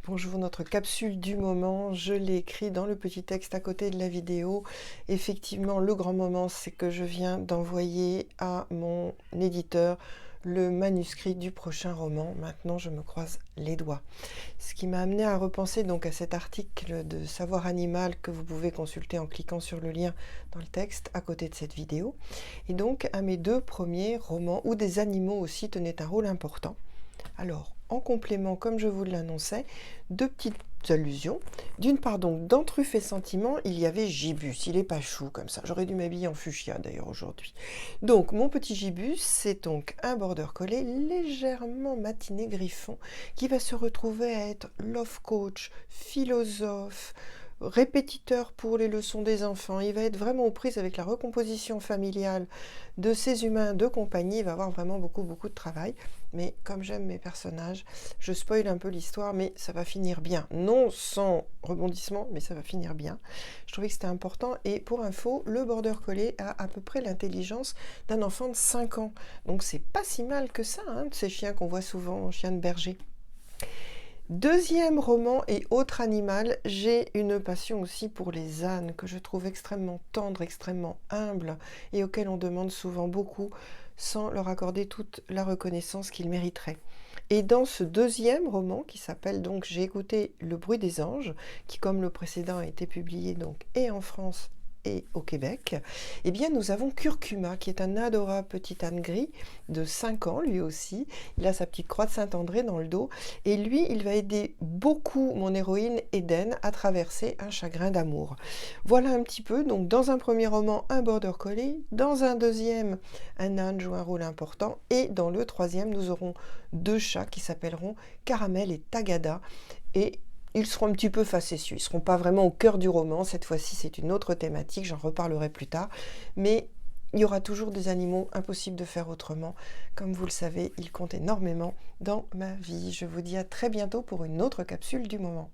Bonjour, notre capsule du moment, je l'ai écrit dans le petit texte à côté de la vidéo. Effectivement, le grand moment, c'est que je viens d'envoyer à mon éditeur le manuscrit du prochain roman. Maintenant, je me croise les doigts. Ce qui m'a amené à repenser donc à cet article de Savoir Animal que vous pouvez consulter en cliquant sur le lien dans le texte à côté de cette vidéo. Et donc à mes deux premiers romans où des animaux aussi tenaient un rôle important. Alors, en complément, comme je vous l'annonçais, deux petites allusions. D'une part, donc, dans Truffes et Sentiments, il y avait Gibus. Il est pas chou comme ça. J'aurais dû m'habiller en fuchsia d'ailleurs aujourd'hui. Donc, mon petit Gibus, c'est donc un border collie légèrement matiné griffon qui va se retrouver à être love coach, philosophe, répétiteur pour les leçons des enfants. Il va être vraiment aux prises avec la recomposition familiale de ces humains de compagnie. Il va avoir vraiment beaucoup de travail. Mais comme j'aime mes personnages, je spoil un peu l'histoire, mais ça va finir bien. Non sans rebondissement, mais ça va finir bien. Je trouvais que c'était important. Et pour info, le border collie a à peu près l'intelligence d'un enfant de 5 ans. Donc c'est pas si mal que ça, de ces chiens qu'on voit souvent, chiens de berger. Deuxième roman et autre animal, j'ai une passion aussi pour les ânes que je trouve extrêmement tendres, extrêmement humbles et auxquels on demande souvent beaucoup sans leur accorder toute la reconnaissance qu'ils mériteraient. Et dans ce deuxième roman qui s'appelle donc J'ai écouté le bruit des anges, qui comme le précédent a été publié donc et en France et au Québec, eh bien nous avons Curcuma qui est un adorable petit âne gris de 5 ans lui aussi. Il a sa petite croix de Saint-André dans le dos et lui il va aider beaucoup mon héroïne Eden à traverser un chagrin d'amour. Voilà un petit peu, donc dans un premier roman un border collie, dans un deuxième un âne joue un rôle important et dans le troisième nous aurons deux chats qui s'appelleront Caramel et Tagada et ils seront un petit peu facétieux, ils ne seront pas vraiment au cœur du roman, cette fois-ci c'est une autre thématique, j'en reparlerai plus tard, mais il y aura toujours des animaux, impossible de faire autrement. Comme vous le savez, ils comptent énormément dans ma vie. Je vous dis à très bientôt pour une autre capsule du moment.